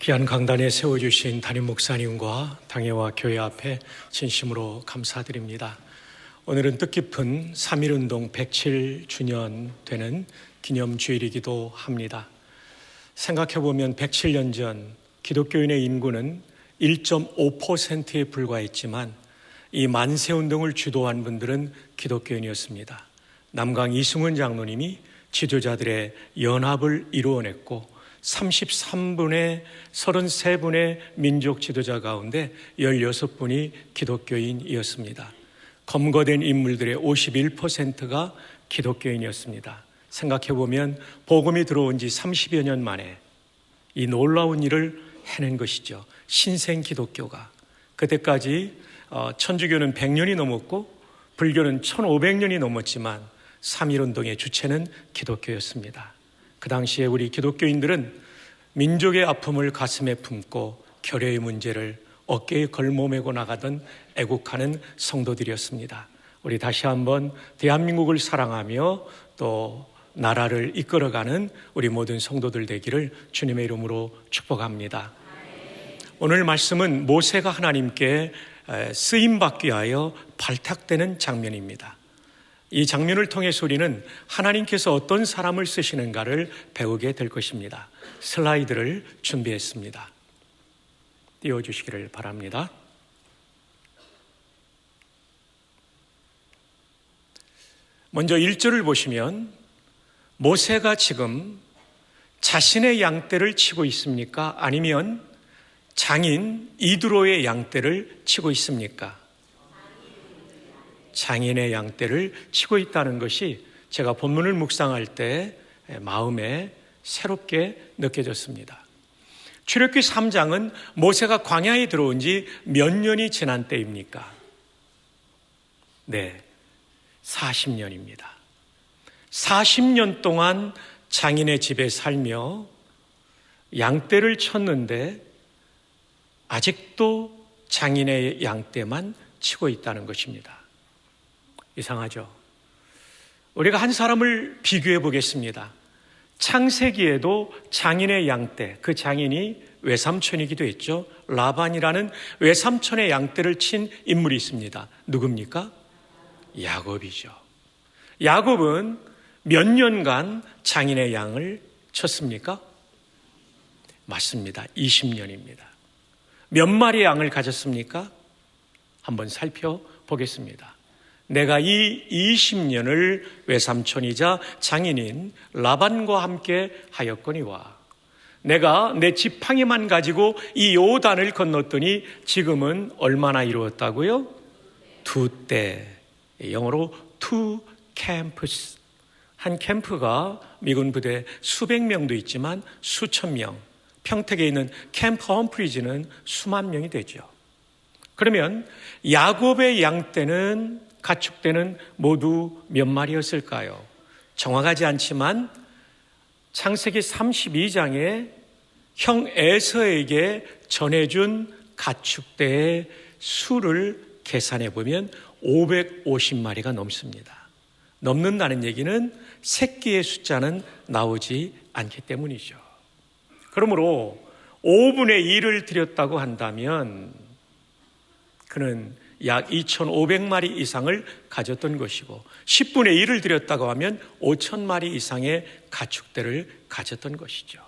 귀한 강단에 세워주신 담임 목사님과 당회와 교회 앞에 진심으로 감사드립니다. 오늘은 뜻깊은 3.1운동 107주년 되는 기념주일이기도 합니다. 생각해보면 107년 전 기독교인의 인구는 1.5%에 불과했지만 이 만세운동을 주도한 분들은 기독교인이었습니다. 남강 이승훈 장로님이 지도자들의 연합을 이루어냈고 33분의 33분의 민족 지도자 가운데 16분이 기독교인이었습니다. 검거된 인물들의 51%가 기독교인이었습니다. 생각해보면 복음이 들어온 지 30여 년 만에 이 놀라운 일을 해낸 것이죠. 신생 기독교가. 그때까지 천주교는 100년이 넘었고 불교는 1500년이 넘었지만 3.1운동의 주체는 기독교였습니다. 그 당시에 우리 기독교인들은 민족의 아픔을 가슴에 품고 결여의 문제를 어깨에 걸머매고 나가던 애국하는 성도들이었습니다. 우리 다시 한번 대한민국을 사랑하며 또 나라를 이끌어가는 우리 모든 성도들 되기를 주님의 이름으로 축복합니다. 오늘 말씀은 모세가 하나님께 쓰임받기 위하여 발탁되는 장면입니다. 이 장면을 통해서 우리는 하나님께서 어떤 사람을 쓰시는가를 배우게 될 것입니다. 슬라이드를 준비했습니다. 띄워주시기를 바랍니다. 먼저 1절을 보시면 모세가 지금 자신의 양떼를 치고 있습니까? 아니면 장인 이드로의 양떼를 치고 있습니까? 장인의 양떼를 치고 있다는 것이 제가 본문을 묵상할 때 마음에 새롭게 느껴졌습니다. 출애굽기 3장은 모세가 광야에 들어온 지 몇 년이 지난 때입니까? 네, 40년입니다. 40년 동안 장인의 집에 살며 양떼를 쳤는데 아직도 장인의 양떼만 치고 있다는 것입니다. 이상하죠? 우리가 한 사람을 비교해 보겠습니다. 창세기에도 장인의 양떼, 그 장인이 외삼촌이기도 했죠. 라반이라는 외삼촌의 양떼를 친 인물이 있습니다. 누굽니까? 야곱이죠. 야곱은 몇 년간 장인의 양을 쳤습니까? 맞습니다. 20년입니다. 몇 마리의 양을 가졌습니까? 한번 살펴보겠습니다. 내가 이 20년을 외삼촌이자 장인인 라반과 함께 하였거니와 내가 내 지팡이만 가지고 이 요단을 건넜더니 지금은 얼마나 이루었다고요? 2대, 영어로 2 camps. 한 캠프가 미군 부대 수백 명도 있지만 수천 명, 평택에 있는 캠프 험프리즈는 수만 명이 되죠. 그러면 야곱의 양떼는 가축대는 모두 몇 마리였을까요? 정확하지 않지만 창세기 32장에 형 에서에게 전해준 가축대의 수를 계산해 보면 550마리가 넘습니다. 넘는다는 얘기는 새끼의 숫자는 나오지 않기 때문이죠. 그러므로 5분의 1을 드렸다고 한다면 그는 약 2,500마리 이상을 가졌던 것이고 10분의 1을 드렸다고 하면 5,000마리 이상의 가축대를 가졌던 것이죠.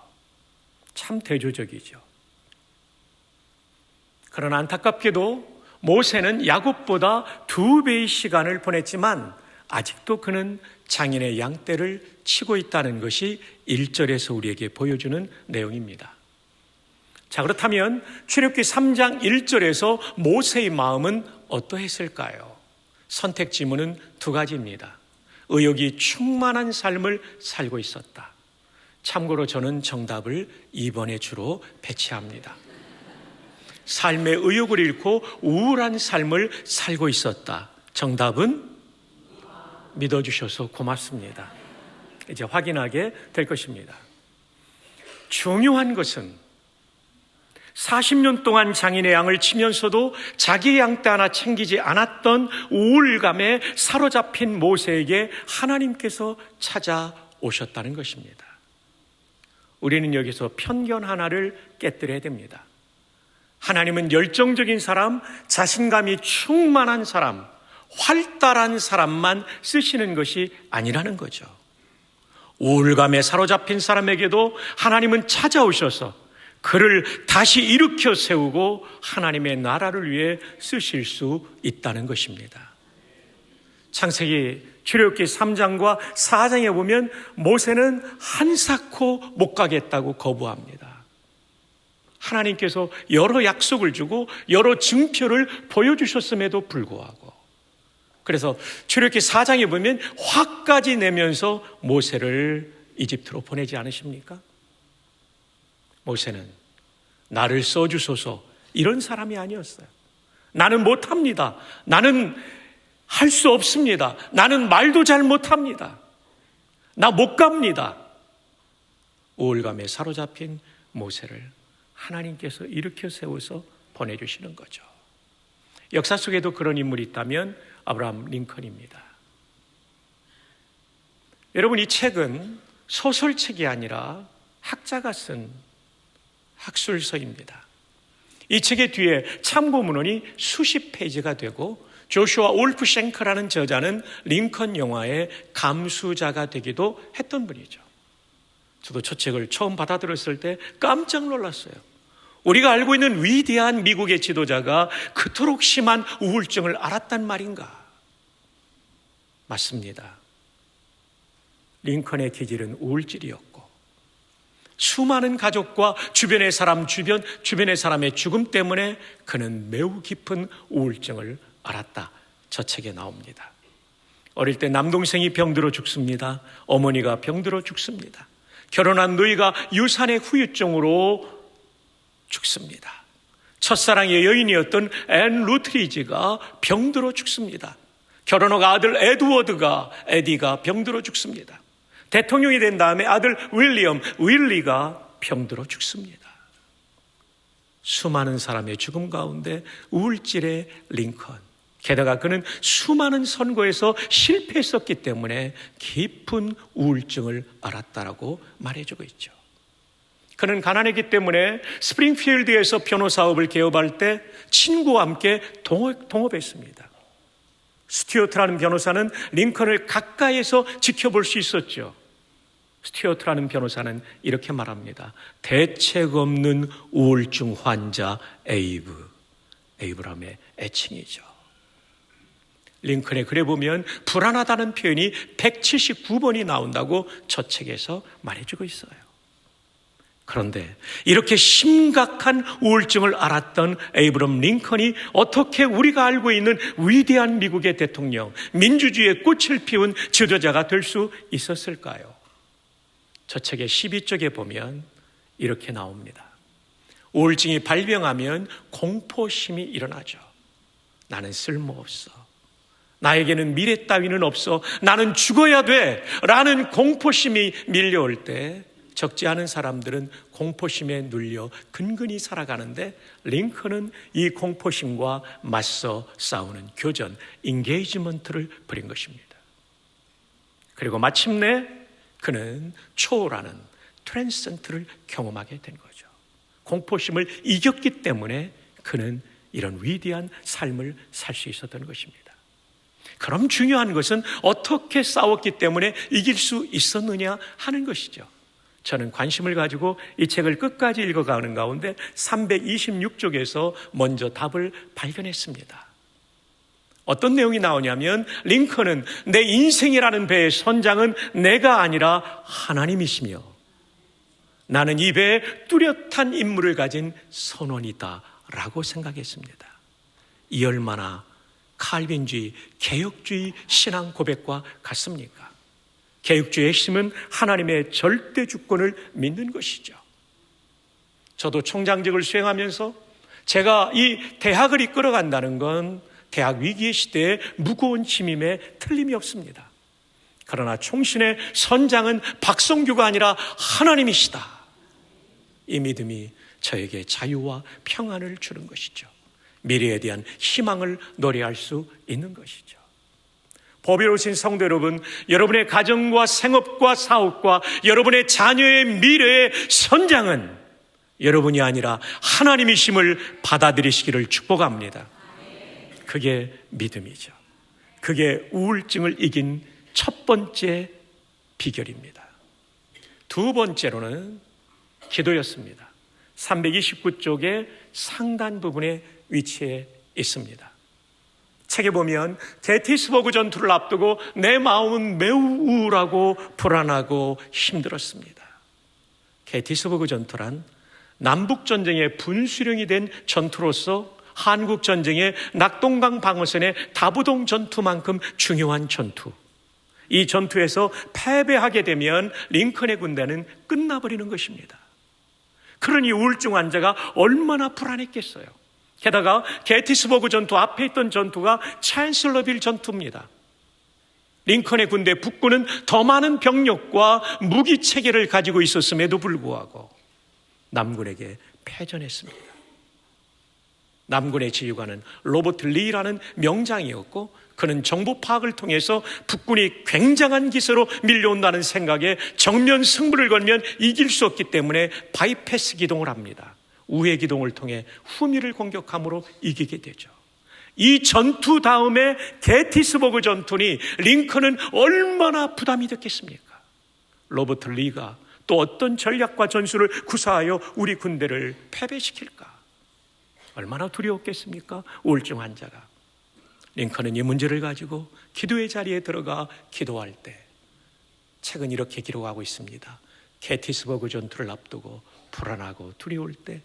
참 대조적이죠. 그러나 안타깝게도 모세는 야곱보다 2배의 시간을 보냈지만 아직도 그는 장인의 양떼를 치고 있다는 것이 1절에서 우리에게 보여주는 내용입니다. 자, 그렇다면 출애굽기 3장 1절에서 모세의 마음은 어떠했을까요? 선택 지문은 2가지입니다. 의욕이 충만한 삶을 살고 있었다. 참고로 저는 정답을 2번에 주로 배치합니다. 삶의 의욕을 잃고 우울한 삶을 살고 있었다. 정답은 믿어주셔서 고맙습니다. 이제 확인하게 될 것입니다. 중요한 것은 40년 동안 장인의 양을 치면서도 자기 양떼 하나 챙기지 않았던 우울감에 사로잡힌 모세에게 하나님께서 찾아오셨다는 것입니다. 우리는 여기서 편견 하나를 깨뜨려야 됩니다. 하나님은 열정적인 사람, 자신감이 충만한 사람, 활달한 사람만 쓰시는 것이 아니라는 거죠. 우울감에 사로잡힌 사람에게도 하나님은 찾아오셔서 그를 다시 일으켜 세우고 하나님의 나라를 위해 쓰실 수 있다는 것입니다. 창세기 출애굽기 3장과 4장에 보면 모세는 한사코 못 가겠다고 거부합니다. 하나님께서 여러 약속을 주고 여러 증표를 보여주셨음에도 불구하고, 그래서 출애굽기 4장에 보면 화까지 내면서 모세를 이집트로 보내지 않으십니까? 모세는 나를 써주소서 이런 사람이 아니었어요. 나는 못합니다. 나는 할 수 없습니다. 나는 말도 잘 못합니다. 나 못 갑니다. 우울감에 사로잡힌 모세를 하나님께서 일으켜 세워서 보내주시는 거죠. 역사 속에도 그런 인물이 있다면 아브라함 링컨입니다. 여러분, 이 책은 소설책이 아니라 학자가 쓴 학술서입니다. 이 책의 뒤에 참고 문헌이 수십 페이지가 되고 조슈아 울프셴크라는 저자는 링컨 영화의 감수자가 되기도 했던 분이죠. 저도 저 책을 처음 받아들였을 때 깜짝 놀랐어요. 우리가 알고 있는 위대한 미국의 지도자가 그토록 심한 우울증을 앓았단 말인가? 맞습니다. 링컨의 기질은 우울질이었고 수많은 가족과 주변의 사람의 죽음 때문에 그는 매우 깊은 우울증을 알았다. 저 책에 나옵니다. 어릴 때 남동생이 병들어 죽습니다. 어머니가 병들어 죽습니다. 결혼한 누이가 유산의 후유증으로 죽습니다. 첫사랑의 여인이었던 앤 루트리지가 병들어 죽습니다. 결혼한 아들 에디가 병들어 죽습니다. 대통령이 된 다음에 아들 윌리가 병들어 죽습니다. 수많은 사람의 죽음 가운데 우울질의 링컨. 게다가 그는 수많은 선거에서 실패했었기 때문에 깊은 우울증을 앓았다라고 말해주고 있죠. 그는 가난했기 때문에 스프링필드에서 변호사업을 개업할 때 친구와 함께 동업했습니다. 스튜어트라는 변호사는 링컨을 가까이에서 지켜볼 수 있었죠. 스튜어트라는 변호사는 이렇게 말합니다. 대책 없는 우울증 환자 에이브람의 애칭이죠. 링컨의 글에 보면 불안하다는 표현이 179번이 나온다고 저 책에서 말해주고 있어요. 그런데 이렇게 심각한 우울증을 앓았던 에이브럼 링컨이 어떻게 우리가 알고 있는 위대한 미국의 대통령, 민주주의의 꽃을 피운 지도자가 될 수 있었을까요? 저 책의 12쪽에 보면 이렇게 나옵니다. 우울증이 발병하면 공포심이 일어나죠. 나는 쓸모없어. 나에게는 미래 따위는 없어. 나는 죽어야 돼. 라는 공포심이 밀려올 때 적지 않은 사람들은 공포심에 눌려 근근히 살아가는데 링컨은 이 공포심과 맞서 싸우는 교전, 인게이지먼트를 벌인 것입니다. 그리고 마침내 그는 초월하는 트랜센트를 경험하게 된 거죠. 공포심을 이겼기 때문에 그는 이런 위대한 삶을 살 수 있었던 것입니다. 그럼 중요한 것은 어떻게 싸웠기 때문에 이길 수 있었느냐 하는 것이죠. 저는 관심을 가지고 이 책을 끝까지 읽어가는 가운데 326쪽에서 먼저 답을 발견했습니다. 어떤 내용이 나오냐면 링컨은 내 인생이라는 배의 선장은 내가 아니라 하나님이시며 나는 이 배에 뚜렷한 임무를 가진 선원이다 라고 생각했습니다. 이 얼마나 칼빈주의, 개혁주의 신앙 고백과 같습니까? 개혁주의의 핵심은 하나님의 절대 주권을 믿는 것이죠. 저도 총장직을 수행하면서 제가 이 대학을 이끌어간다는 건 대학 위기의 시대에 무거운 짐임에 틀림이 없습니다. 그러나 총신의 선장은 박성규가 아니라 하나님이시다. 이 믿음이 저에게 자유와 평안을 주는 것이죠. 미래에 대한 희망을 노래할 수 있는 것이죠. 보배로우신 성도 여러분, 여러분의 가정과 생업과 사업과 여러분의 자녀의 미래의 선장은 여러분이 아니라 하나님이심을 받아들이시기를 축복합니다. 그게 믿음이죠. 그게 우울증을 이긴 첫 번째 비결입니다. 두 번째로는 기도였습니다. 329쪽의 상단 부분에 위치해 있습니다. 책에 보면 게티스버그 전투를 앞두고 내 마음은 매우 우울하고 불안하고 힘들었습니다. 게티스버그 전투란 남북전쟁의 분수령이 된 전투로서 한국전쟁의 낙동강 방어선의 다부동 전투만큼 중요한 전투. 이 전투에서 패배하게 되면 링컨의 군대는 끝나버리는 것입니다. 그러니 우울증 환자가 얼마나 불안했겠어요. 게다가 게티스버그 전투 앞에 있던 전투가 챈슬러빌 전투입니다. 링컨의 군대 북군은 더 많은 병력과 무기 체계를 가지고 있었음에도 불구하고 남군에게 패전했습니다. 남군의 지휘관은 로버트 리라는 명장이었고 그는 정보 파악을 통해서 북군이 굉장한 기세로 밀려온다는 생각에 정면 승부를 걸면 이길 수 없기 때문에 바이패스 기동을 합니다. 우회 기동을 통해 후미를 공격함으로 이기게 되죠. 이 전투 다음에 게티스버그 전투니 링컨은 얼마나 부담이 됐겠습니까? 로버트 리가 또 어떤 전략과 전술을 구사하여 우리 군대를 패배시킬까? 얼마나 두려웠겠습니까? 우울증 환자가. 링컨은 이 문제를 가지고 기도의 자리에 들어가 기도할 때 책은 이렇게 기록하고 있습니다. 게티스버그 전투를 앞두고 불안하고 두려울 때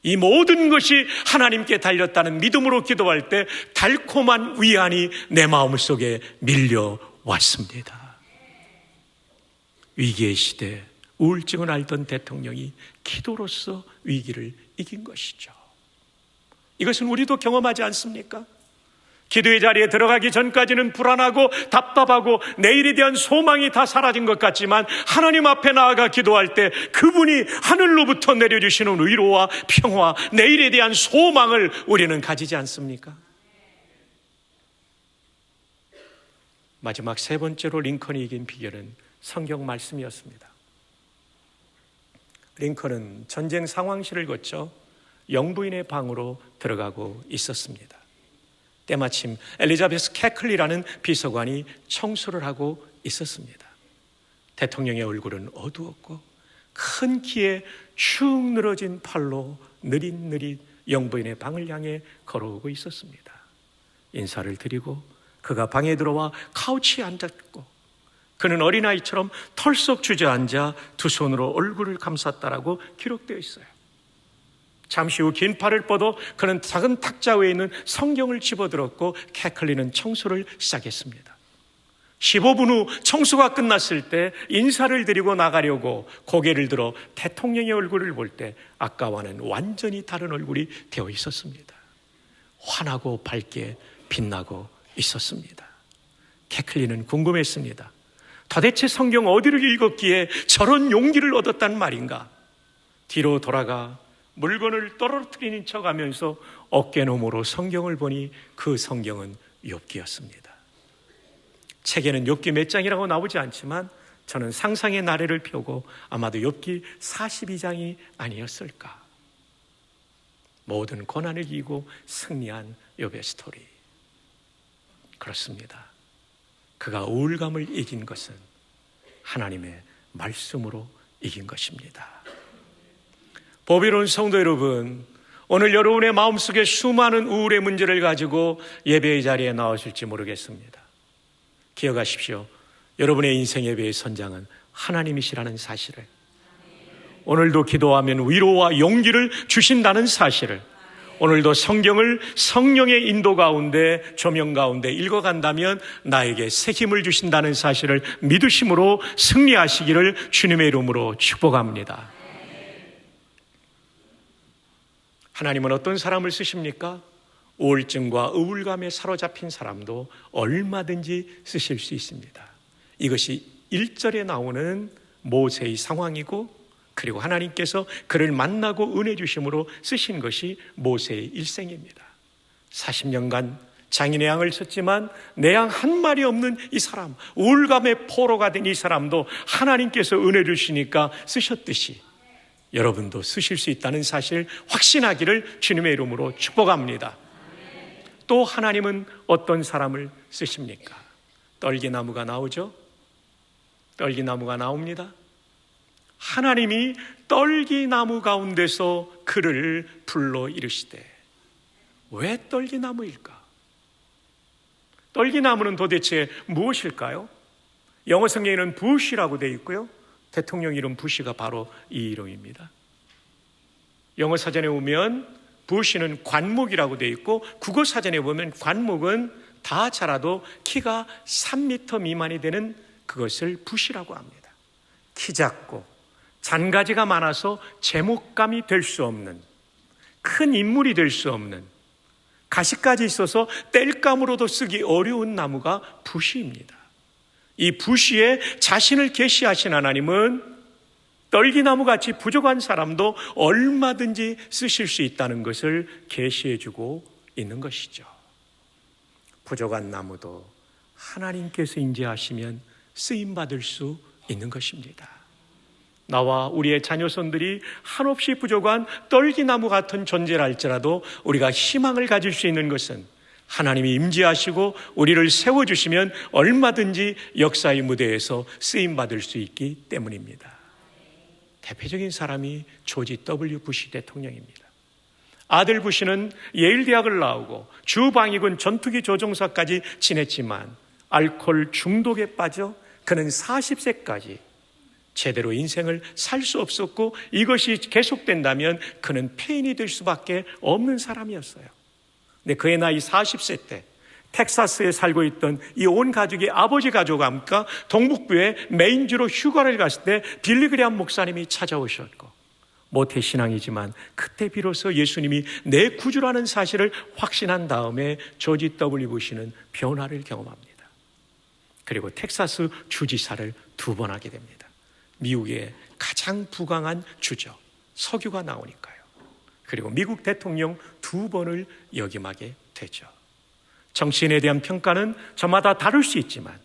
이 모든 것이 하나님께 달렸다는 믿음으로 기도할 때 달콤한 위안이 내 마음 속에 밀려왔습니다. 위기의 시대 우울증을 앓던 대통령이 기도로서 위기를 이긴 것이죠. 이것은 우리도 경험하지 않습니까? 기도의 자리에 들어가기 전까지는 불안하고 답답하고 내일에 대한 소망이 다 사라진 것 같지만 하나님 앞에 나아가 기도할 때 그분이 하늘로부터 내려주시는 위로와 평화, 내일에 대한 소망을 우리는 가지지 않습니까? 마지막 세 번째로 링컨이 이긴 비결은 성경 말씀이었습니다. 링컨은 전쟁 상황실을 거쳐 영부인의 방으로 들어가고 있었습니다. 때마침 엘리자베스 캐클리라는 비서관이 청소를 하고 있었습니다. 대통령의 얼굴은 어두웠고 큰 키에 축 늘어진 팔로 느릿느릿 영부인의 방을 향해 걸어오고 있었습니다. 인사를 드리고 그가 방에 들어와 카우치에 앉았고 그는 어린아이처럼 털썩 주저앉아 두 손으로 얼굴을 감쌌다라고 기록되어 있어요. 잠시 후 긴 팔을 뻗어 그는 작은 탁자 위에 있는 성경을 집어들었고 캐클리는 청소를 시작했습니다. 15분 후 청소가 끝났을 때 인사를 드리고 나가려고 고개를 들어 대통령의 얼굴을 볼 때 아까와는 완전히 다른 얼굴이 되어 있었습니다. 환하고 밝게 빛나고 있었습니다. 캐클리는 궁금했습니다. 도대체 성경 어디를 읽었기에 저런 용기를 얻었단 말인가? 뒤로 돌아가 물건을 떨어뜨리는 척하면서 어깨너머로 성경을 보니 그 성경은 욥기였습니다. 책에는 욥기 몇 장이라고 나오지 않지만 저는 상상의 나래를 펴고 아마도 욥기 42장이 아니었을까. 모든 고난을 이기고 승리한 욥의 스토리. 그렇습니다. 그가 우울감을 이긴 것은 하나님의 말씀으로 이긴 것입니다. 보배로운 성도 여러분, 오늘 여러분의 마음속에 수많은 우울의 문제를 가지고 예배의 자리에 나오실지 모르겠습니다. 기억하십시오. 여러분의 인생 예배의 선장은 하나님이시라는 사실을, 오늘도 기도하면 위로와 용기를 주신다는 사실을, 오늘도 성경을 성령의 인도 가운데 조명 가운데 읽어간다면 나에게 새 힘을 주신다는 사실을 믿으심으로 승리하시기를 주님의 이름으로 축복합니다. 하나님은 어떤 사람을 쓰십니까? 우울증과 우울감에 사로잡힌 사람도 얼마든지 쓰실 수 있습니다. 이것이 1절에 나오는 모세의 상황이고, 그리고 하나님께서 그를 만나고 은혜 주심으로 쓰신 것이 모세의 일생입니다. 40년간 장인의 양을 쳤지만 내 양 한 마리 없는 이 사람, 우울감의 포로가 된 이 사람도 하나님께서 은혜 주시니까 쓰셨듯이 여러분도 쓰실 수 있다는 사실 확신하기를 주님의 이름으로 축복합니다. 또 하나님은 어떤 사람을 쓰십니까? 떨기나무가 나오죠? 떨기나무가 나옵니다. 하나님이 떨기나무 가운데서 그를 불러 이르시되, 왜 떨기나무일까? 떨기나무는 도대체 무엇일까요? 영어 성경에는 부시라고 되어 있고요, 대통령 이름 부시가 바로 이 이름입니다. 영어 사전에 보면 부시는 관목이라고 되어 있고, 국어 사전에 보면 관목은 다 자라도 키가 3m 미만이 되는 그것을 부시라고 합니다. 키 작고 잔가지가 많아서 제목감이 될 수 없는, 큰 인물이 될 수 없는, 가시까지 있어서 땔감으로도 쓰기 어려운 나무가 부시입니다. 이 부시에 자신을 계시하신 하나님은 떨기나무같이 부족한 사람도 얼마든지 쓰실 수 있다는 것을 계시해 주고 있는 것이죠. 부족한 나무도 하나님께서 인지하시면 쓰임받을 수 있는 것입니다. 나와 우리의 자녀손들이 한없이 부족한 떨기나무 같은 존재라 할지라도 우리가 희망을 가질 수 있는 것은 하나님이 임재하시고 우리를 세워주시면 얼마든지 역사의 무대에서 쓰임받을 수 있기 때문입니다. 대표적인 사람이 조지 W. 부시 대통령입니다. 아들 부시는 예일대학을 나오고 주방위군 전투기 조종사까지 지냈지만 알코올 중독에 빠져 그는 40세까지 제대로 인생을 살 수 없었고, 이것이 계속된다면 그는 폐인이 될 수밖에 없는 사람이었어요. 근데 그의 나이 40세 때 텍사스에 살고 있던 이 온 가족이 아버지 가족과 함께 동북부의 메인주로 휴가를 갔을 때 빌리 그레엄 목사님이 찾아오셨고, 모태신앙이지만 그때 비로소 예수님이 내 구주라는 사실을 확신한 다음에 조지 W. 부시는 변화를 경험합니다. 그리고 텍사스 주지사를 2번 하게 됩니다. 미국의 가장 부강한 주죠. 석유가 나오니까요. 그리고 미국 대통령 2번을 역임하게 되죠. 정치인에 대한 평가는 저마다 다를 수 있지만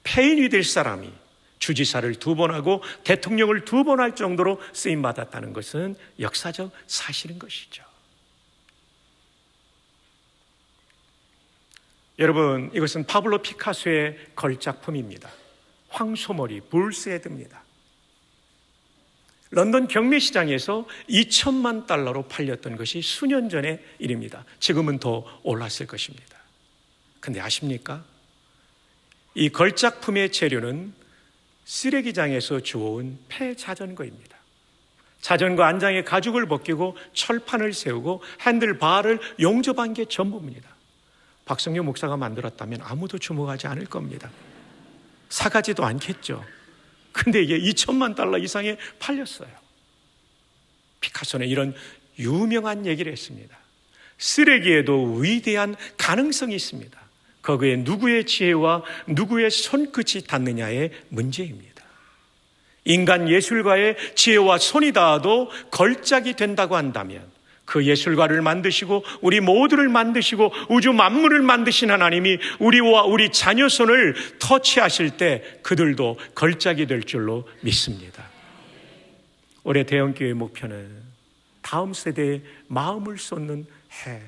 폐인이 될 사람이 주지사를 2번 하고 대통령을 2번 할 정도로 쓰임받았다는 것은 역사적 사실인 것이죠. 여러분, 이것은 파블로 피카소의 걸작품입니다. 황소머리, 불스헤드입니다. 런던 경매시장에서 2천만 달러로 팔렸던 것이 수년 전의 일입니다. 지금은 더 올랐을 것입니다. 근데 아십니까? 이 걸작품의 재료는 쓰레기장에서 주워온 폐자전거입니다. 자전거 안장에 가죽을 벗기고 철판을 세우고 핸들바를 용접한 게 전부입니다. 박성규 목사가 만들었다면 아무도 주목하지 않을 겁니다. 사가지도 않겠죠. 근데 이게 2천만 달러 이상에 팔렸어요. 피카소는 이런 유명한 얘기를 했습니다. 쓰레기에도 위대한 가능성이 있습니다. 거기에 누구의 지혜와 누구의 손끝이 닿느냐의 문제입니다. 인간 예술가의 지혜와 손이 닿아도 걸작이 된다고 한다면 그 예술가를 만드시고 우리 모두를 만드시고 우주 만물을 만드신 하나님이 우리와 우리 자녀 손을 터치하실 때 그들도 걸작이 될 줄로 믿습니다. 올해 대형교회 목표는 다음 세대의 마음을 쏟는 해,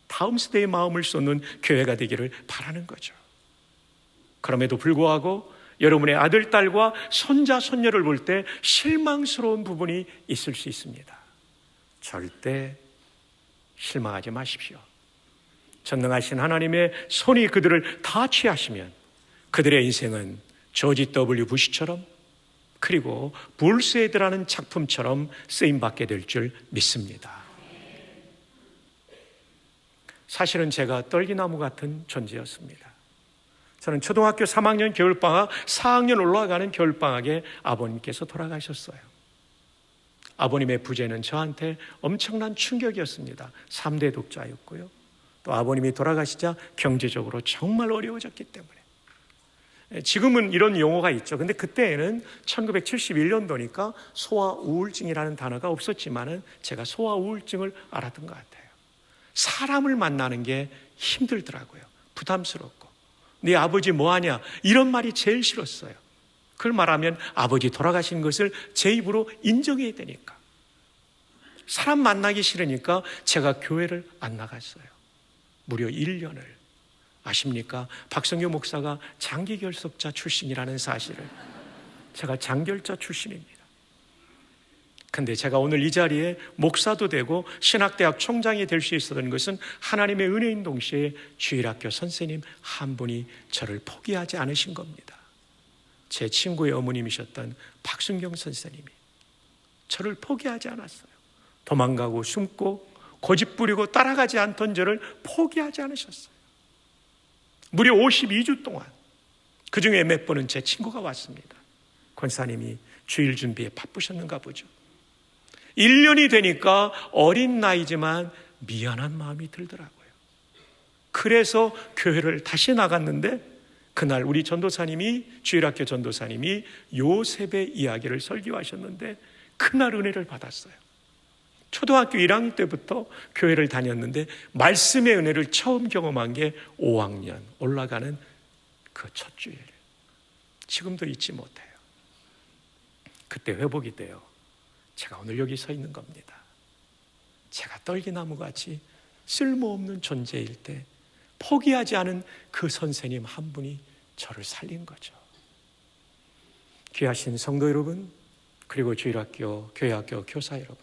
다음 세대의 마음을 쏟는 교회가 되기를 바라는 거죠. 그럼에도 불구하고 여러분의 아들, 딸과 손자, 손녀를 볼 때 실망스러운 부분이 있을 수 있습니다. 절대 실망하지 마십시오. 전능하신 하나님의 손이 그들을 다 취하시면 그들의 인생은 조지 W. 부시처럼 그리고 불스헤드라는 작품처럼 쓰임받게 될 줄 믿습니다. 사실은 제가 떨기나무 같은 존재였습니다. 저는 초등학교 3학년 겨울방학, 4학년 올라가는 겨울방학에 아버님께서 돌아가셨어요. 아버님의 부재는 저한테 엄청난 충격이었습니다. 3대 독자였고요. 또 아버님이 돌아가시자 경제적으로 정말 어려워졌기 때문에. 지금은 이런 용어가 있죠. 근데 그때에는 1971년도니까 소아우울증이라는 단어가 없었지만은 제가 소아우울증을 알았던 것 같아요. 사람을 만나는 게 힘들더라고요. 부담스럽고. 네 아버지 뭐하냐? 이런 말이 제일 싫었어요. 그걸 말하면 아버지 돌아가신 것을 제 입으로 인정해야 되니까. 사람 만나기 싫으니까 제가 교회를 안 나갔어요. 무려 1년을. 아십니까? 박성규 목사가 장기결석자 출신이라는 사실을. 제가 장결자 출신입니다. 근데 제가 오늘 이 자리에 목사도 되고 신학대학 총장이 될 수 있었던 것은 하나님의 은혜인 동시에 주일학교 선생님 한 분이 저를 포기하지 않으신 겁니다. 제 친구의 어머님이셨던 박순경 선생님이 저를 포기하지 않았어요. 도망가고 숨고 고집부리고 따라가지 않던 저를 포기하지 않으셨어요. 무려 52주 동안, 그 중에 몇 번은 제 친구가 왔습니다. 권사님이 주일 준비에 바쁘셨는가 보죠. 1년이 되니까 어린 나이지만 미안한 마음이 들더라고요. 그래서 교회를 다시 나갔는데 그날 우리 전도사님이, 주일학교 전도사님이 요셉의 이야기를 설교하셨는데 그날 은혜를 받았어요. 초등학교 1학년 때부터 교회를 다녔는데 말씀의 은혜를 처음 경험한 게 5학년 올라가는 그 첫 주일. 지금도 잊지 못해요. 그때 회복이 돼요. 제가 오늘 여기 서 있는 겁니다. 제가 떨기나무같이 쓸모없는 존재일 때 포기하지 않은 그 선생님 한 분이 저를 살린 거죠. 귀하신 성도 여러분, 그리고 주일학교, 교회학교 교사 여러분,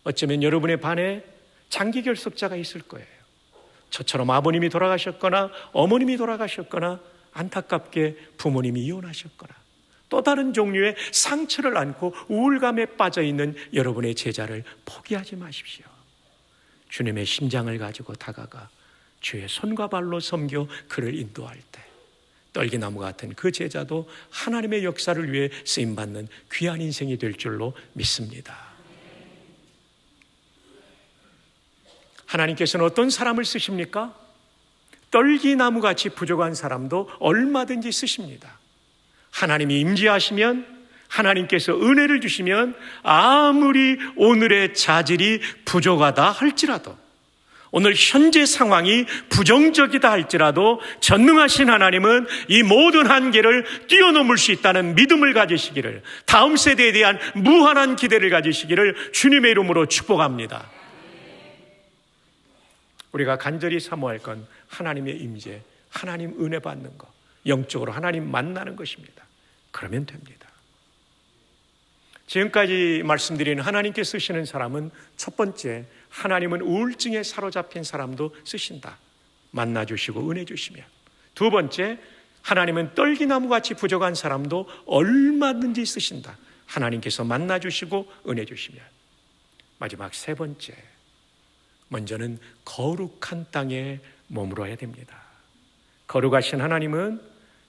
어쩌면 여러분의 반에 장기결석자가 있을 거예요. 저처럼 아버님이 돌아가셨거나 어머님이 돌아가셨거나 안타깝게 부모님이 이혼하셨거나 또 다른 종류의 상처를 안고 우울감에 빠져있는 여러분의 제자를 포기하지 마십시오. 주님의 심장을 가지고 다가가 주의 손과 발로 섬겨 그를 인도할 때 떨기나무 같은 그 제자도 하나님의 역사를 위해 쓰임받는 귀한 인생이 될 줄로 믿습니다. 하나님께서는 어떤 사람을 쓰십니까? 떨기나무같이 부족한 사람도 얼마든지 쓰십니다. 하나님이 임재하시면, 하나님께서 은혜를 주시면 아무리 오늘의 자질이 부족하다 할지라도, 오늘 현재 상황이 부정적이다 할지라도 전능하신 하나님은 이 모든 한계를 뛰어넘을 수 있다는 믿음을 가지시기를, 다음 세대에 대한 무한한 기대를 가지시기를 주님의 이름으로 축복합니다. 우리가 간절히 사모할 건 하나님의 임재, 하나님 은혜 받는 것, 영적으로 하나님 만나는 것입니다. 그러면 됩니다. 지금까지 말씀드린 하나님께 쓰시는 사람은 첫 번째, 하나님은 우울증에 사로잡힌 사람도 쓰신다. 만나주시고 은혜 주시면. 두 번째, 하나님은 떨기나무같이 부족한 사람도 얼마든지 쓰신다. 하나님께서 만나주시고 은혜 주시면. 마지막 세 번째, 먼저는 거룩한 땅에 머물어야 됩니다. 거룩하신 하나님은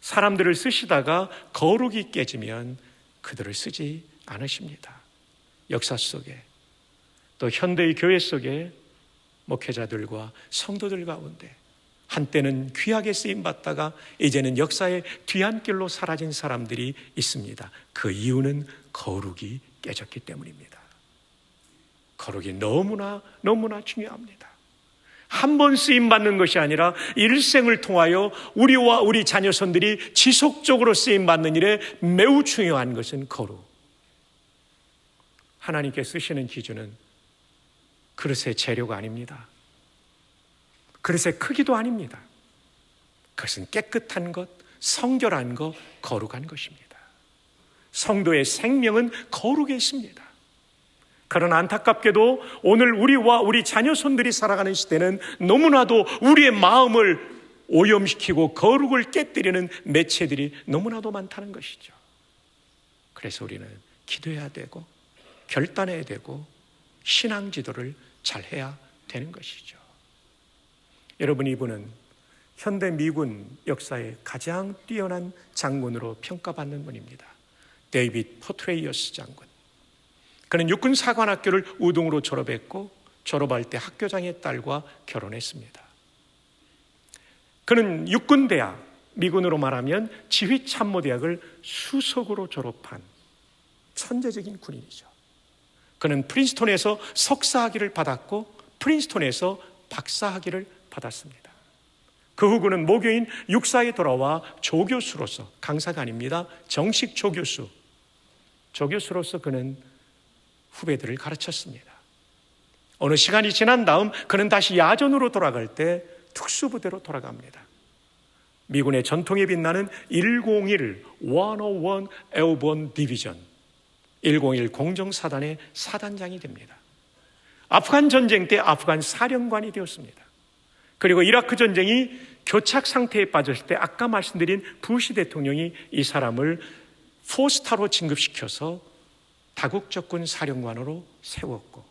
사람들을 쓰시다가 거룩이 깨지면 그들을 쓰지 않으십니다. 역사 속에 또 현대의 교회 속에 목회자들과 성도들 가운데 한때는 귀하게 쓰임받다가 이제는 역사의 뒤안길로 사라진 사람들이 있습니다. 그 이유는 거룩이 깨졌기 때문입니다. 거룩이 너무나 중요합니다. 한 번 쓰임받는 것이 아니라 일생을 통하여 우리와 우리 자녀손들이 지속적으로 쓰임받는 일에 매우 중요한 것은 거룩. 하나님께 쓰시는 기준은 그릇의 재료가 아닙니다. 그릇의 크기도 아닙니다. 그것은 깨끗한 것, 성결한 것, 거룩한 것입니다. 성도의 생명은 거룩에 있습니다. 그러나 안타깝게도 오늘 우리와 우리 자녀손들이 살아가는 시대는 너무나도 우리의 마음을 오염시키고 거룩을 깨뜨리는 매체들이 너무나도 많다는 것이죠. 그래서 우리는 기도해야 되고 결단해야 되고 신앙 지도를 잘 해야 되는 것이죠. 여러분, 이분은 현대 미군 역사의 가장 뛰어난 장군으로 평가받는 분입니다. 데이빗 포트레이어스 장군. 그는 육군사관학교를 우등으로 졸업했고 졸업할 때 학교장의 딸과 결혼했습니다. 그는 육군대학, 미군으로 말하면 지휘참모대학을 수석으로 졸업한 천재적인 군인이죠. 그는 프린스톤에서 석사학위를 받았고 프린스톤에서 박사학위를 받았습니다. 그 후 그는 모교인 육사에 돌아와 조교수로서, 강사가 아닙니다, 정식 조교수로서 그는 후배들을 가르쳤습니다. 어느 시간이 지난 다음 그는 다시 야전으로 돌아갈 때 특수부대로 돌아갑니다. 미군의 전통에 빛나는 101 에어본 디비전 101 공정사단의 사단장이 됩니다. 아프간 전쟁 때 아프간 사령관이 되었습니다. 그리고 이라크 전쟁이 교착 상태에 빠졌을 때 아까 말씀드린 부시 대통령이 이 사람을 포스타로 진급시켜서 다국적군 사령관으로 세웠고,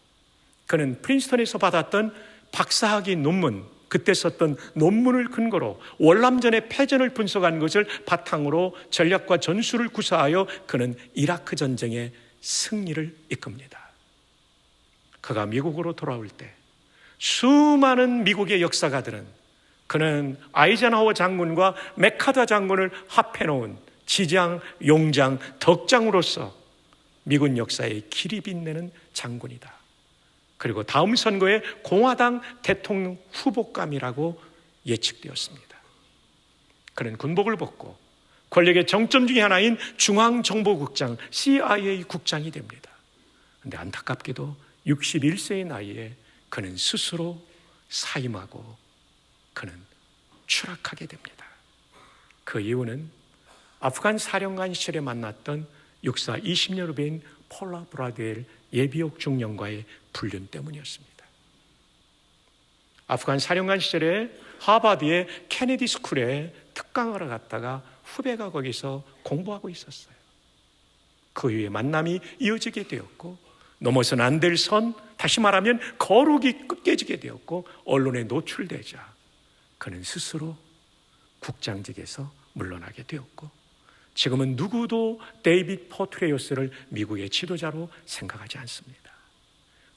그는 프린스턴에서 받았던 박사학위 논문, 그때 썼던 논문을 근거로 월남전의 패전을 분석한 것을 바탕으로 전략과 전술을 구사하여 그는 이라크 전쟁의 승리를 이끕니다. 그가 미국으로 돌아올 때 수많은 미국의 역사가들은 그는 아이젠하워 장군과 맥카더 장군을 합해놓은 지장, 용장, 덕장으로서 미군 역사에 길이 빛내는 장군이다. 그리고 다음 선거에 공화당 대통령 후보감이라고 예측되었습니다. 그는 군복을 벗고 권력의 정점 중에 하나인 중앙정보국장 CIA 국장이 됩니다. 그런데 안타깝게도 61세의 나이에 그는 스스로 사임하고 그는 추락하게 됩니다. 그 이유는 아프간 사령관 시절에 만났던 육사 20년 후배인 폴라 브라드웰 예비역 중령과의 불륜 때문이었습니다. 아프간 사령관 시절에 하버드의 케네디 스쿨에 특강하러 갔다가 후배가 거기서 공부하고 있었어요. 그 이후에 만남이 이어지게 되었고, 넘어서는 안 될 선, 다시 말하면 거룩이 깨지게 되었고, 언론에 노출되자 그는 스스로 국장직에서 물러나게 되었고, 지금은 누구도 데이빗 포트레이어스를 미국의 지도자로 생각하지 않습니다.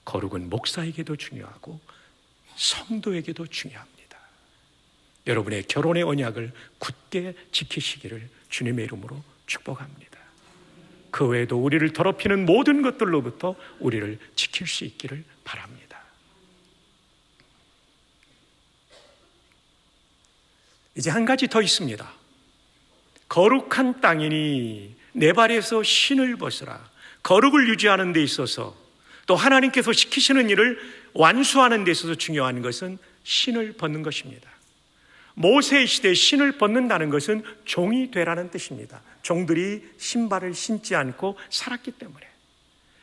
거룩은 목사에게도 중요하고 성도에게도 중요합니다. 여러분의 결혼의 언약을 굳게 지키시기를 주님의 이름으로 축복합니다. 그 외에도 우리를 더럽히는 모든 것들로부터 우리를 지킬 수 있기를 바랍니다. 이제 한 가지 더 있습니다. 거룩한 땅이니 내 발에서 신을 벗으라. 거룩을 유지하는 데 있어서, 또 하나님께서 시키시는 일을 완수하는 데 있어서 중요한 것은 신을 벗는 것입니다. 모세의 시대에 신을 벗는다는 것은 종이 되라는 뜻입니다. 종들이 신발을 신지 않고 살았기 때문에.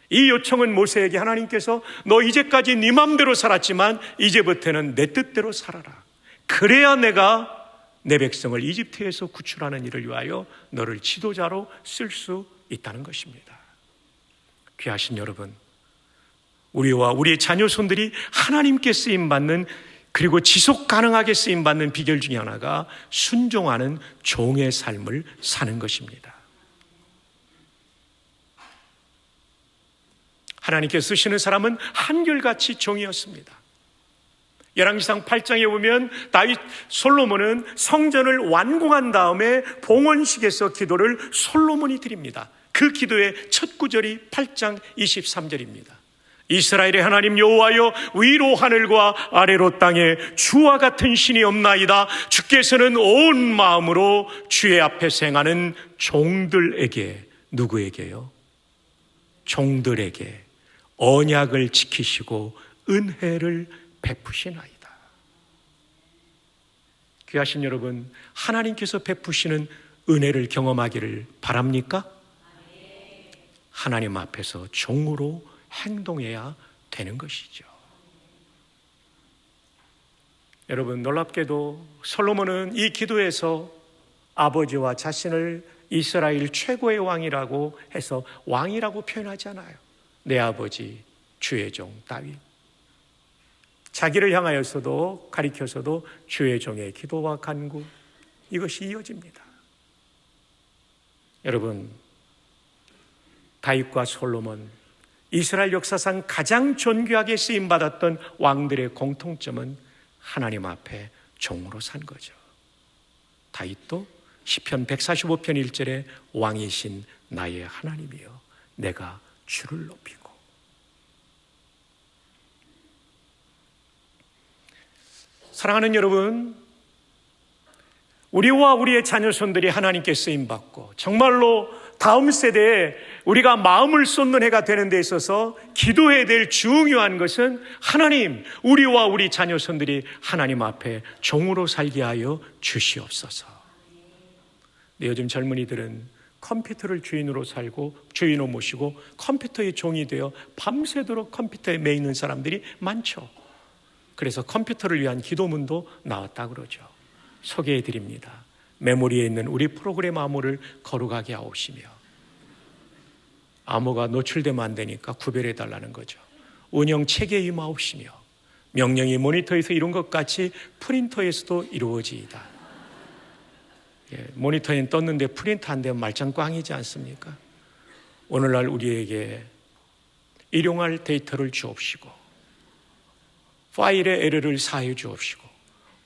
이 요청은 모세에게 하나님께서 너 이제까지 네 맘대로 살았지만 이제부터는 내 뜻대로 살아라. 그래야 내가 내 백성을 이집트에서 구출하는 일을 위하여 너를 지도자로 쓸 수 있다는 것입니다. 귀하신 여러분, 우리와 우리의 자녀손들이 하나님께 쓰임받는, 그리고 지속 가능하게 쓰임받는 비결 중에 하나가 순종하는 종의 삶을 사는 것입니다. 하나님께서 쓰시는 사람은 한결같이 종이었습니다. 열왕기상 8장에 보면 다윗 솔로몬은 성전을 완공한 다음에 봉헌식에서 기도를 솔로몬이 드립니다. 그 기도의 첫 구절이 8장 23절입니다. 이스라엘의 하나님 여호와여, 위로 하늘과 아래로 땅에 주와 같은 신이 없나이다. 주께서는 온 마음으로 주의 앞에 행하는 종들에게, 누구에게요? 종들에게 언약을 지키시고 은혜를 베푸시나이다. 귀하신 여러분, 하나님께서 베푸시는 은혜를 경험하기를 바랍니까? 하나님 앞에서 종으로 행동해야 되는 것이죠. 여러분, 놀랍게도 솔로몬은 이 기도에서 아버지와 자신을 이스라엘 최고의 왕이라고 해서 왕이라고 표현하지 않아요. 내 아버지 주의 종 다윗, 자기를 향하여서도 가리켜서도 주의 종의 기도와 간구, 이것이 이어집니다. 여러분, 다윗과 솔로몬, 이스라엘 역사상 가장 존귀하게 쓰임받았던 왕들의 공통점은 하나님 앞에 종으로 산 거죠. 다윗도 시편 145편 1절에 왕이신 나의 하나님이여 내가 주를 높이고, 사랑하는 여러분, 우리와 우리의 자녀손들이 하나님께 쓰임받고 정말로 다음 세대에 우리가 마음을 쏟는 해가 되는 데 있어서 기도해야 될 중요한 것은 하나님, 우리와 우리 자녀손들이 하나님 앞에 종으로 살게 하여 주시옵소서. 근데 요즘 젊은이들은 컴퓨터를 주인으로 살고 주인으로 모시고 컴퓨터의 종이 되어 밤새도록 컴퓨터에 매 있는 사람들이 많죠. 그래서 컴퓨터를 위한 기도문도 나왔다 그러죠. 소개해 드립니다. 메모리에 있는 우리 프로그램 암호를 거룩하게 하옵시며, 암호가 노출되면 안 되니까 구별해 달라는 거죠. 운영 체계에 임하옵시며, 명령이 모니터에서 이룬 것 같이 프린터에서도 이루어지이다. 모니터엔 떴는데 프린터 안 되면 말짱 꽝이지 않습니까? 오늘날 우리에게 일용할 데이터를 주옵시고 파일의 에러를 사해 주옵시고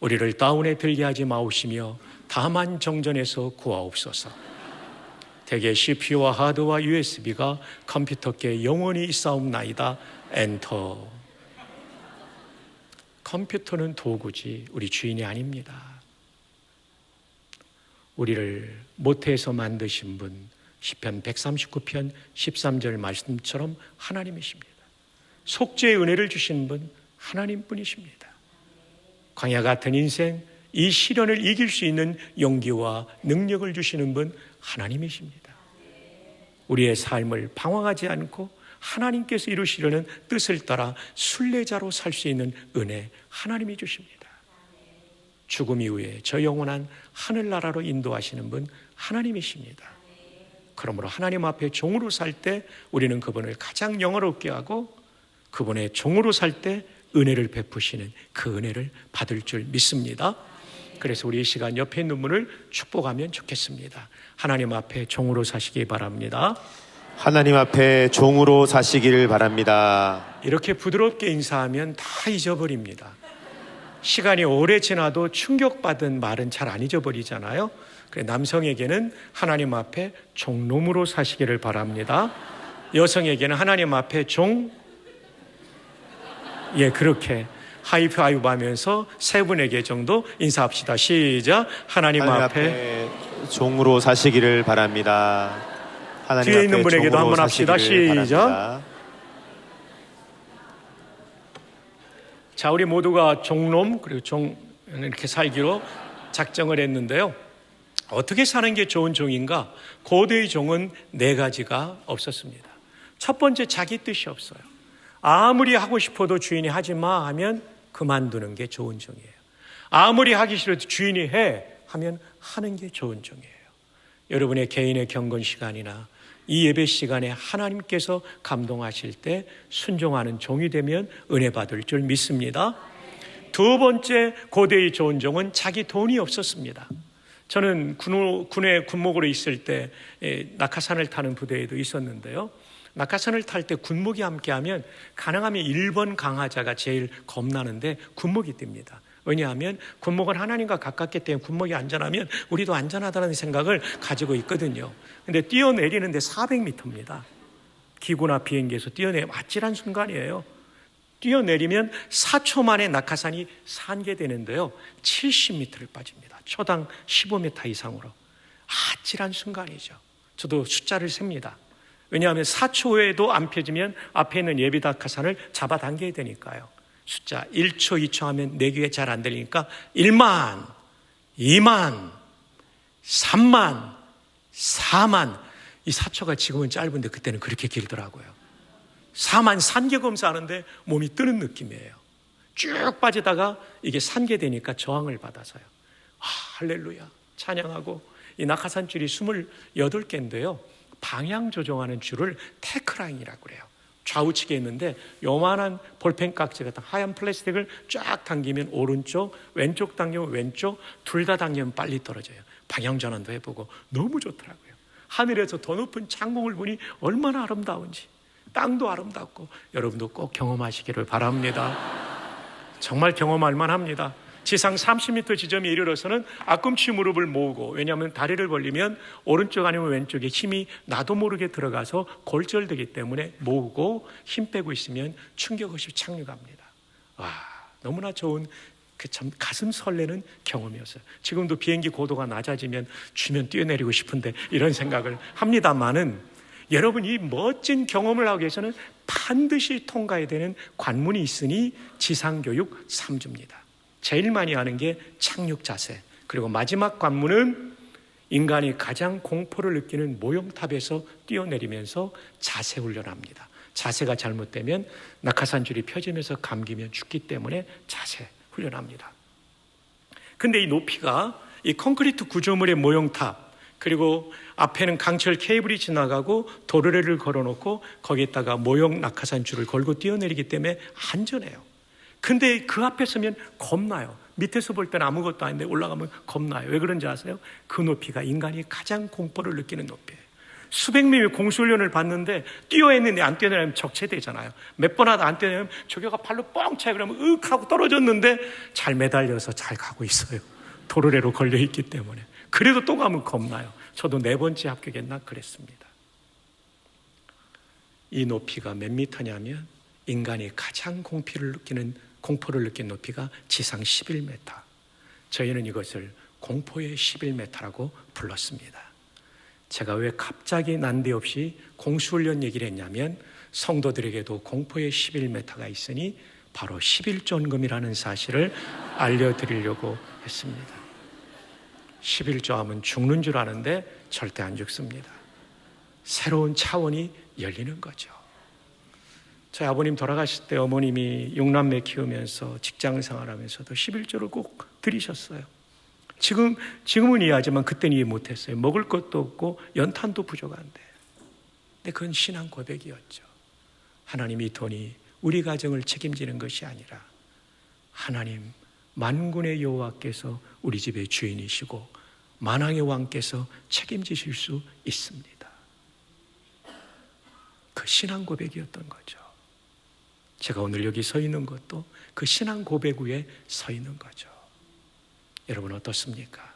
우리를 다운에 들게 하지 마옵시며 다만 정전에서 구하옵소서. 대개 CPU와 하드와 USB가 컴퓨터께 영원히 있사옵나이다. 엔터. 컴퓨터는 도구지 우리 주인이 아닙니다. 우리를 모태에서 만드신 분, 시편 139편 13절 말씀처럼 하나님이십니다. 속죄의 은혜를 주신 분 하나님뿐이십니다. 광야 같은 인생, 이 시련을 이길 수 있는 용기와 능력을 주시는 분 하나님이십니다. 우리의 삶을 방황하지 않고 하나님께서 이루시려는 뜻을 따라 순례자로 살 수 있는 은혜 하나님이 주십니다. 죽음 이후에 저 영원한 하늘나라로 인도하시는 분 하나님이십니다. 그러므로 하나님 앞에 종으로 살 때 우리는 그분을 가장 영화롭게 하고 그분의 종으로 살 때 은혜를 베푸시는 그 은혜를 받을 줄 믿습니다. 그래서 우리 이 시간 옆에 있는 분을 축복하면 좋겠습니다. 하나님 앞에 종으로 사시기 바랍니다. 하나님 앞에 종으로 사시기를 바랍니다. 이렇게 부드럽게 인사하면 다 잊어버립니다. 시간이 오래 지나도 충격받은 말은 잘 안 잊어버리잖아요. 그래, 남성에게는 하나님 앞에 종놈으로 사시기를 바랍니다. 여성에게는 하나님 앞에 그렇게 하이파이브 하면서 세 분에게 정도 인사합시다. 시작. 하나님 앞에 종으로 사시기를 바랍니다. 하나님 뒤에 있는 분에게도 한번 합시다. 시작. 바랍니다. 자, 우리 모두가 종놈 그리고 종 이렇게 살기로 작정을 했는데요. 어떻게 사는 게 좋은 종인가? 고대의 종은 네 가지가 없었습니다. 첫 번째, 자기 뜻이 없어요. 아무리 하고 싶어도 주인이 하지 마 하면 그만두는 게 좋은 종이에요. 아무리 하기 싫어도 주인이 해 하면 하는 게 좋은 종이에요. 여러분의 개인의 경건 시간이나 이 예배 시간에 하나님께서 감동하실 때 순종하는 종이 되면 은혜 받을 줄 믿습니다. 두 번째, 고대의 좋은 종은 자기 돈이 없었습니다. 저는 군에 군목으로 있을 때 낙하산을 타는 부대에도 있었는데요. 낙하산을 탈 때 군목이 함께하면 가능하면 1번 강화자가 제일 겁나는데 군목이 뜹니다. 왜냐하면 군목은 하나님과 가깝기 때문에 군목이 안전하면 우리도 안전하다는 생각을 가지고 있거든요. 근데 뛰어내리는데 400m입니다. 기구나 비행기에서 뛰어내리면 아찔한 순간이에요. 뛰어내리면 4초 만에 낙하산이 산계되는데요. 70m를 빠집니다. 초당 15m 이상으로. 아찔한 순간이죠. 저도 숫자를 셉니다. 왜냐하면 4초 후에도 안 펴지면 앞에 있는 예비 낙하산을 잡아당겨야 되니까요. 숫자 1초, 2초 하면 내 귀에 잘 안 들리니까 1만, 2만, 3만, 4만. 이 4초가 지금은 짧은데 그때는 그렇게 길더라고요. 4만 산계 검사하는데 몸이 뜨는 느낌이에요. 쭉 빠지다가 이게 산계되니까 저항을 받아서요. 할렐루야 찬양하고, 이 낙하산 줄이 28개인데요 방향 조정하는 줄을 테크라인이라고 그래요. 좌우측에 있는데 요만한 볼펜 깍지 같은 하얀 플라스틱을 쫙 당기면 오른쪽, 왼쪽 당기면 왼쪽, 둘 다 당기면 빨리 떨어져요. 방향 전환도 해보고 너무 좋더라고요. 하늘에서 더 높은 창공을 보니 얼마나 아름다운지, 땅도 아름답고. 여러분도 꼭 경험하시기를 바랍니다. 정말 경험할 만합니다. 지상 30m 지점에 이르러서는 앞꿈치 무릎을 모으고, 왜냐하면 다리를 벌리면 오른쪽 아니면 왼쪽에 힘이 나도 모르게 들어가서 골절되기 때문에 모으고 힘 빼고 있으면 충격 없이 착륙합니다. 와, 너무나 좋은 그 참 가슴 설레는 경험이었어요. 지금도 비행기 고도가 낮아지면 주면 뛰어내리고 싶은데 이런 생각을 합니다만은, 여러분, 이 멋진 경험을 하기 위해서는 반드시 통과해야 되는 관문이 있으니 지상교육 3주입니다. 제일 많이 하는 게 착륙 자세, 그리고 마지막 관문은 인간이 가장 공포를 느끼는 모형탑에서 뛰어내리면서 자세 훈련합니다. 자세가 잘못되면 낙하산줄이 펴지면서 감기면 죽기 때문에 자세 훈련합니다. 근데 이 높이가 이 콘크리트 구조물의 모형탑, 그리고 앞에는 강철 케이블이 지나가고 도르래를 걸어놓고 거기에다가 모형 낙하산줄을 걸고 뛰어내리기 때문에 안전해요. 근데 그 앞에 서면 겁나요. 밑에서 볼 때는 아무것도 아닌데 올라가면 겁나요. 왜 그런지 아세요? 그 높이가 인간이 가장 공포를 느끼는 높이예요. 수백 명이 공수훈련을 받는데 뛰어했는데 안 뛰어내리면 적체되잖아요. 몇 번 하다 안 뛰어내리면 저기가 발로 뻥 차요. 그러면 윽 하고 떨어졌는데 잘 매달려서 잘 가고 있어요. 도르래로 걸려있기 때문에. 그래도 또 가면 겁나요. 저도 4번째 합격했나 그랬습니다. 이 높이가 몇 미터냐면 인간이 가장 공포를 느낀 높이가 지상 11m. 저희는 이것을 공포의 11m라고 불렀습니다. 제가 왜 갑자기 난데없이 공수훈련 얘기를 했냐면, 성도들에게도 공포의 11m가 있으니 바로 11조원금이라는 사실을 알려드리려고 했습니다. 11조 하면 죽는 줄 아는데 절대 안 죽습니다. 새로운 차원이 열리는 거죠. 저희 아버님 돌아가실 때 어머님이 6남매 키우면서 직장 생활하면서도 11조를 꼭 드리셨어요. 지금은 이해하지만 그때는 이해 못했어요. 먹을 것도 없고 연탄도 부족한데. 근데 그건 신앙 고백이었죠. 하나님, 이 돈이 우리 가정을 책임지는 것이 아니라 하나님 만군의 여호와께서 우리 집의 주인이시고 만왕의 왕께서 책임지실 수 있습니다. 그 신앙 고백이었던 거죠. 제가 오늘 여기 서 있는 것도 그 신앙 고백 위에 서 있는 거죠. 여러분 어떻습니까?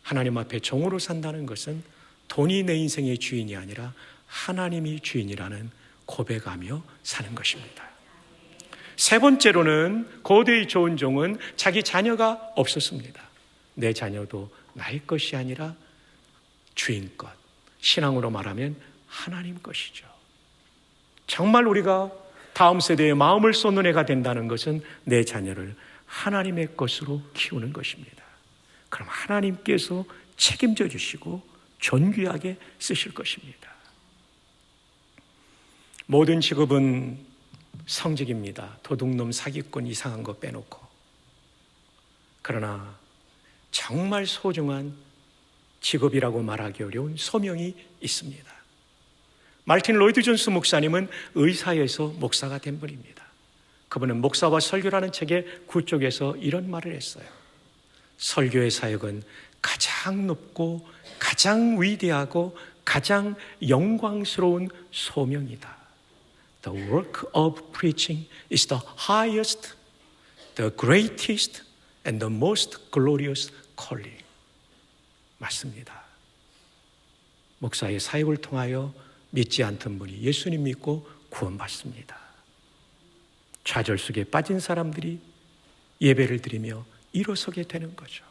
하나님 앞에 종으로 산다는 것은 돈이 내 인생의 주인이 아니라 하나님이 주인이라는 고백하며 사는 것입니다. 세 번째로는 고대의 좋은 종은 자기 자녀가 없었습니다. 내 자녀도 나의 것이 아니라 주인 것, 신앙으로 말하면 하나님 것이죠. 정말 우리가 다음 세대에 마음을 쏟는 애가 된다는 것은 내 자녀를 하나님의 것으로 키우는 것입니다. 그럼 하나님께서 책임져 주시고 존귀하게 쓰실 것입니다. 모든 직업은 성직입니다. 도둑놈, 사기꾼, 이상한 거 빼놓고. 그러나 정말 소중한 직업이라고 말하기 어려운 소명이 있습니다. 말틴 로이드 존스 목사님은 의사에서 목사가 된 분입니다. 그분은 목사와 설교라는 책의 9쪽에서 이런 말을 했어요. 설교의 사역은 가장 높고 가장 위대하고 가장 영광스러운 소명이다. The work of preaching is the highest, the greatest, and the most glorious calling. 맞습니다. 목사의 사역을 통하여 믿지 않던 분이 예수님 믿고 구원받습니다. 좌절 속에 빠진 사람들이 예배를 드리며 일어서게 되는 거죠.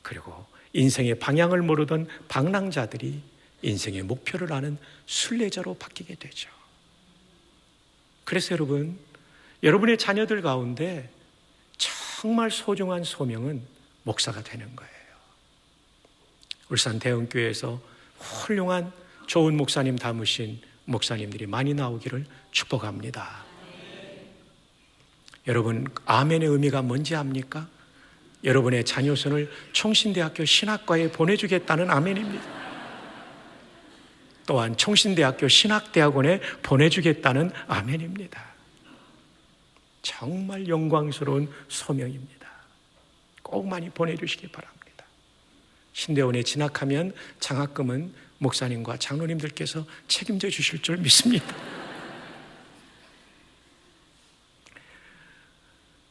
그리고 인생의 방향을 모르던 방랑자들이 인생의 목표를 아는 순례자로 바뀌게 되죠. 그래서 여러분, 여러분의 자녀들 가운데 정말 소중한 소명은 목사가 되는 거예요. 울산 대흥교회에서 훌륭한 좋은 목사님 담으신 목사님들이 많이 나오기를 축복합니다. 여러분, 아멘의 의미가 뭔지 압니까? 여러분의 자녀손을 총신대학교 신학과에 보내주겠다는 아멘입니다. 또한 총신대학교 신학대학원에 보내주겠다는 아멘입니다. 정말 영광스러운 소명입니다. 꼭 많이 보내주시기 바랍니다. 신대원에 진학하면 장학금은 목사님과 장로님들께서 책임져 주실 줄 믿습니다.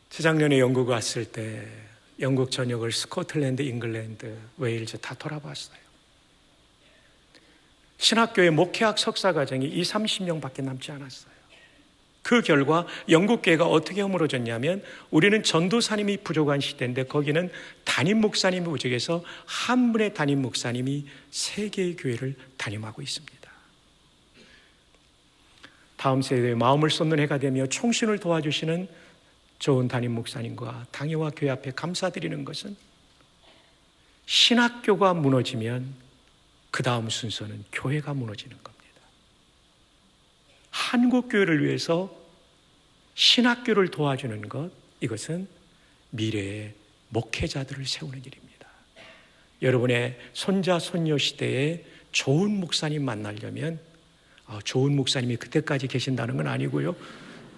재작년에 영국 왔을 때 영국 전역을 스코틀랜드, 잉글랜드, 웨일즈 다 돌아봤어요. 신학교의 목회학 석사 과정이 20-30명밖에 남지 않았어요. 그 결과 영국교회가 어떻게 허물어졌냐면 우리는 전도사님이 부족한 시대인데 거기는 담임 목사님이 부족해서 한 분의 담임 목사님이 3개의 교회를 담임하고 있습니다. 다음 세대의 마음을 쏟는 해가 되며 총신을 도와주시는 좋은 담임 목사님과 당회와 교회 앞에 감사드리는 것은 신학교가 무너지면 그 다음 순서는 교회가 무너지는 겁니다. 한국교회를 위해서 신학교를 도와주는 것, 이것은 미래의 목회자들을 세우는 일입니다. 여러분의 손자, 손녀 시대에 좋은 목사님 만나려면 좋은 목사님이 그때까지 계신다는 건 아니고요.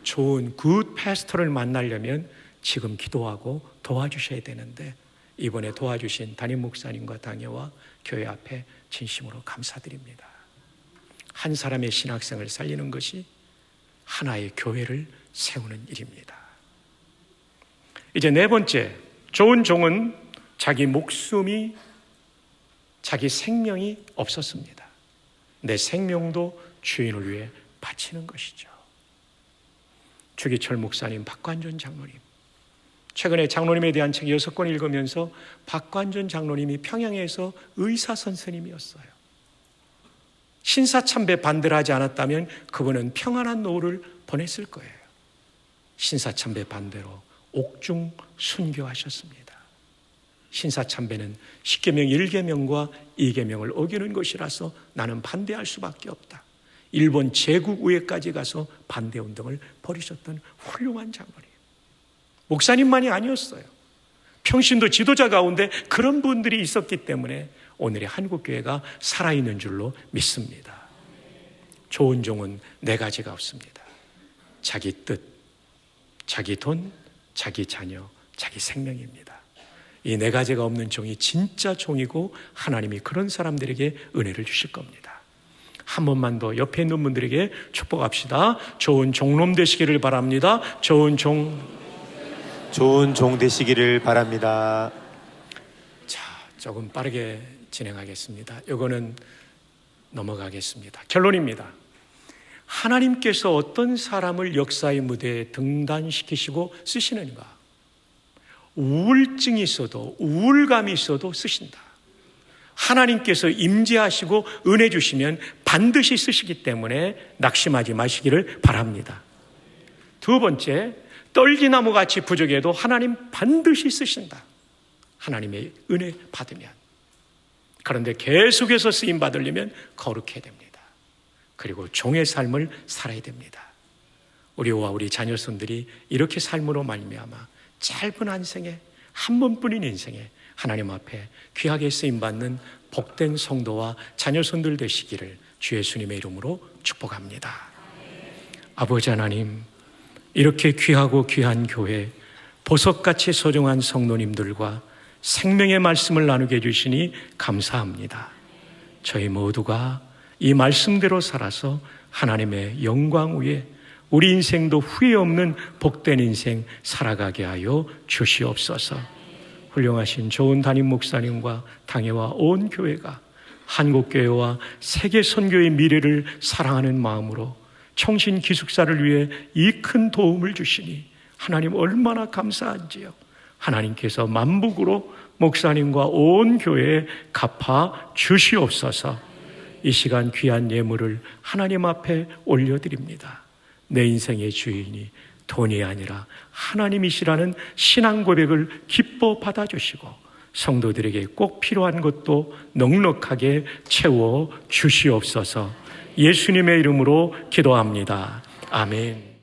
좋은 굿 패스터를 만나려면 지금 기도하고 도와주셔야 되는데 이번에 도와주신 담임 목사님과 당회와 교회 앞에 진심으로 감사드립니다. 한 사람의 신학생을 살리는 것이 하나의 교회를 세우는 일입니다. 이제 4번째, 좋은 종은 자기 목숨이, 자기 생명이 없었습니다. 내 생명도 주인을 위해 바치는 것이죠. 주기철 목사님, 박관준 장로님, 최근에 장로님에 대한 책 6권 읽으면서 박관준 장로님이 평양에서 의사 선생님이었어요. 신사참배 반대를 하지 않았다면 그분은 평안한 노후를 보냈을 거예요. 신사참배 반대로 옥중 순교하셨습니다. 신사참배는 10계명 1계명과 2계명을 어기는 것이라서 나는 반대할 수밖에 없다. 일본 제국의회까지 가서 반대운동을 벌이셨던 훌륭한 장로님. 목사님만이 아니었어요. 평신도 지도자 가운데 그런 분들이 있었기 때문에 오늘의 한국교회가 살아있는 줄로 믿습니다. 좋은 종은 4가지가 없습니다. 자기 뜻, 자기 돈, 자기 자녀, 자기 생명입니다. 이 4가지가 없는 종이 진짜 종이고 하나님이 그런 사람들에게 은혜를 주실 겁니다. 한 번만 더 옆에 있는 분들에게 축복합시다. 좋은 종놈 되시기를 바랍니다. 좋은 종 되시기를 바랍니다. 자, 조금 빠르게 진행하겠습니다. 이거는 넘어가겠습니다. 결론입니다. 하나님께서 어떤 사람을 역사의 무대에 등단시키시고 쓰시는가? 우울증이 있어도, 우울감이 있어도 쓰신다. 하나님께서 임재하시고 은혜 주시면 반드시 쓰시기 때문에 낙심하지 마시기를 바랍니다. 2번째, 떨기나무같이 부족해도 하나님 반드시 쓰신다. 하나님의 은혜 받으면. 그런데 계속해서 쓰임 받으려면 거룩해야 됩니다. 그리고 종의 삶을 살아야 됩니다. 우리와 우리 자녀손들이 이렇게 삶으로 말미암아 짧은 한 생에, 한 번뿐인 인생에 하나님 앞에 귀하게 쓰임받는 복된 성도와 자녀손들 되시기를 주 예수님의 이름으로 축복합니다. 아버지 하나님, 이렇게 귀하고 귀한 교회, 보석같이 소중한 성도님들과 생명의 말씀을 나누게 해주시니 감사합니다. 저희 모두가 이 말씀대로 살아서 하나님의 영광 위에 우리 인생도 후회 없는 복된 인생 살아가게 하여 주시옵소서. 훌륭하신 좋은 담임 목사님과 당회와 온 교회가 한국교회와 세계 선교의 미래를 사랑하는 마음으로 청신 기숙사를 위해 이 큰 도움을 주시니 하나님 얼마나 감사한지요. 하나님께서 만복으로 목사님과 온 교회에 갚아 주시옵소서. 이 시간 귀한 예물을 하나님 앞에 올려드립니다. 내 인생의 주인이 돈이 아니라 하나님이시라는 신앙 고백을 기뻐 받아주시고 성도들에게 꼭 필요한 것도 넉넉하게 채워 주시옵소서. 예수님의 이름으로 기도합니다. 아멘.